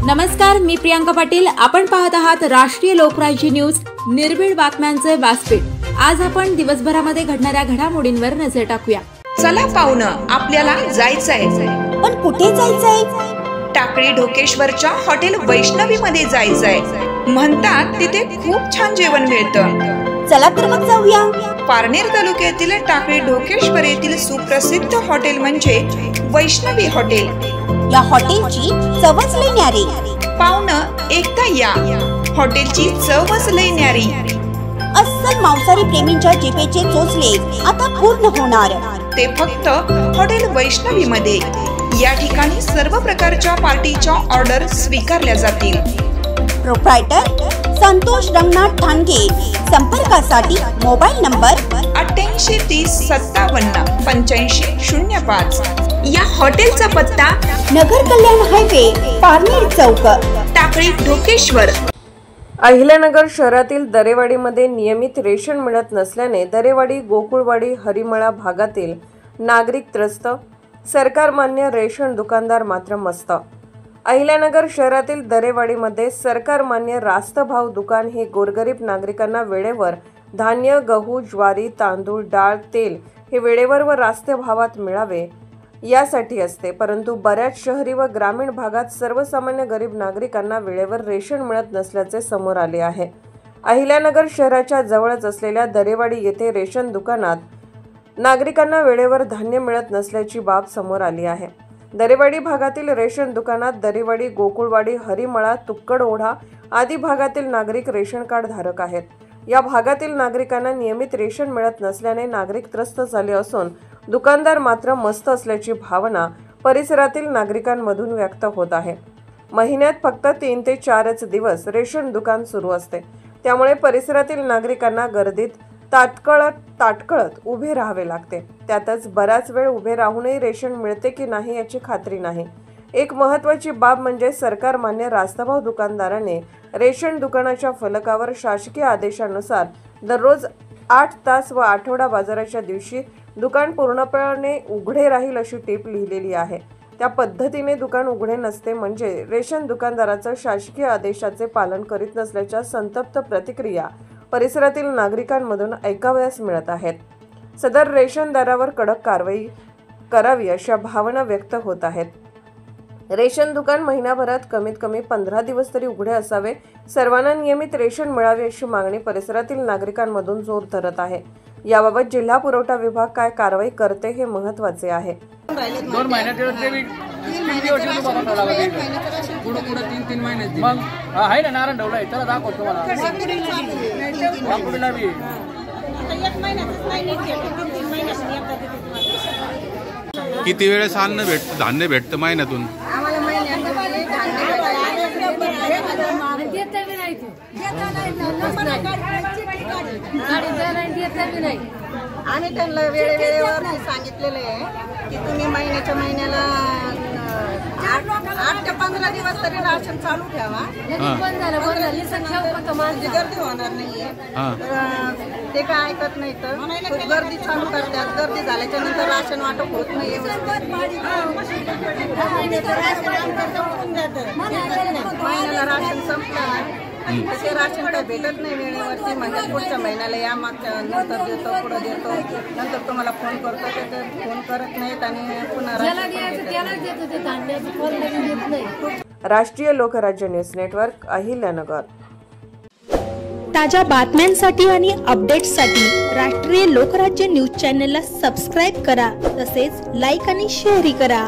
नमस्कार, मी प्रियांका पाटील। आपण पाहत आहात राष्ट्रीय लोकराज्य न्यूज, निर्भीड बातम्यांचे व्यासपीठ। आज आपण दिवसभरामध्ये घडणाऱ्या घडामोडींवर नजर टाकूया। चला पाहुणं, आपल्याला जायचंय। पण कुठे जायचंय? टाकळी ढोकेश्वरच्या हॉटेल वैष्णवी मध्ये जायचंय। म्हणतात तिथे खूप छान जेवण मिळतं। चला तर मग जाऊया। पारनेर तालुक्यातील टाकळी ढोकेश्वर येथील सुप्रसिद्ध हॉटेल म्हणजे वैष्णवी हॉटेल। या हॉटेलची चवच लई न्यारी। पाहुणं, एकदा या, हॉटेलची चवच लई न्यारी। अस्सल मांसाहारी प्रेमींच्या जिभेचे चोचले आता पूर्ण होणार, ते फक्त हॉटेल वैष्णवी मध्ये। या ठिकाणी सर्व प्रकारच्या पार्टीच्या ऑर्डर स्वीकारल्या जातील। प्रोप्रायटर संतोष रंगनाथ ठाणगे। संपर्कासाठी मोबाईल नंबर 88 30 57 85 05। या हॉटेलचा पत्ता नगर कल्याण हायवे, पारनेर चौक, टाकळी ढोकेश्वर। अहिल्यानगर शहरातील दरेवाडीमध्ये नियमित रेशन मिळत नसल्याने दरेवाडी, गोकुळवाडी, हरिमळा भागातील नागरिक त्रस्त, सरकारमान्य रेशन दुकानदार मात्र मस्त। अहिल्यानगर शहरातील दरेवाडीमध्ये सरकारमान्य रास्त भाव दुकान हे गोरगरीब नागरिकांना वेळेवर धान्य, गहू, ज्वारी, तांदूळ, डाळ, तेल हे वेळेवर व रास्त भावात मिळावे यासाठी असते। परंतु बऱ्याच शहरी व ग्रामीण भागात सर्वसामान्य गरीब नागरिकांना वेळेवर रेशन मिळत नसल्याचे समोर आले आहे। अहिल्यानगर शहराच्या जवळच असलेल्या दरेवाडी येथे रेशन दुकानात नागरिकांना वेळेवर धान्य मिळत नसल्याची बाब समोर आली आहे। दरेवाडी भागातील रेशन दुकानात दरेवाडी, गोकुळवाडी, हरिमळा, तुक्कड ओढा आदी भागातील नागरिक रेशन कार्ड धारक आहेत। या भागातील नागरिकांना नियमित रेशन मिळत नसल्याने नागरिक त्रस्त झाले असून दुकानदार मात्र मस्त असल्याची भावना परिसरातील नागरिकांमधून व्यक्त होत आहे। महिन्यात फक्त 3 ते 4च दिवस रेशन दुकान सुरू असते, त्यामुळे परिसरातील नागरिकांना गर्दीत ताटकळत उभे राहावे लागते। त्यातच बराच वेळ उभे राहूनही रेशन मिळते की नाही याची खात्री नाही। एक महत्त्वाची बाब म्हणजे सरकारमान्य रास्तभाव दुकानदाराने रेशन दुकानाच्या फलकावर शासकीय आदेशानुसार दररोज 8 तास व आठवडा बाजाराच्या दिवशी दुकान पूर्णपणे उघडे राहील अशी टीप लिहिलेली आहे। त्या पद्धतीने दुकान उघडे नसते म्हणजे रेशन दुकानदाराचं शासकीय आदेशाचे पालन करीत नसल्याच्या संतप्त प्रतिक्रिया परिसरातील नागरिकांमधून ऐकावयास मिळत आहेत। सदर रेशनदारावर कडक कारवाई करावी अशा भावना व्यक्त होत आहेत। रेशन दुकान महिनाभरात कमीत कमी 15 दिवस तरी उघडे असावे। सर्वांना नियमित रेशन मिळावे अशी मागणी परिसरातील नागरिकांमधून जोर धरत आहे। याबाबत जिल्हा पुरवठा विभाग काय कारवाई करते हे महत्त्वाचे आहे। 2 महिन्यात मग आहे ना नारायण ढवला आहे, त्याला दाखवतो तुम्हाला। किती वेळेस धान्य भेटतं महिन्यातून? आम्ही त्यांना वेळेवर सांगितलेलं आहे की तुम्ही महिन्याला 8 ते 15 दिवस तरी राशन चालू ठेवा, गर्दी होणार नाहीये। ते काय ऐकत नाही, तर खूप गर्दी चालू करतात। गर्दी झाल्याच्या नंतर राशन वाटप होत नाही। महिन्याला राशन संपलं तसे राशन काय भेटत नाही वेळेवरती, म्हणजे पुढच्या महिन्याला या, मागच्या नंतर देतो, पुढे देतो, नंतर तुम्हाला फोन करतो, ते फोन करत नाहीत आणि पुन्हा राष्ट्रीय लोकराज्य न्यूज नेटवर्क, अहिल्यानगर। ताज्या बातम्यांसाठी आणि अपडेट्ससाठी राष्ट्रीय लोकराज्य न्यूज चॅनलला सबस्क्राईब करा, तसेच लाईक आणि शेअरही करा।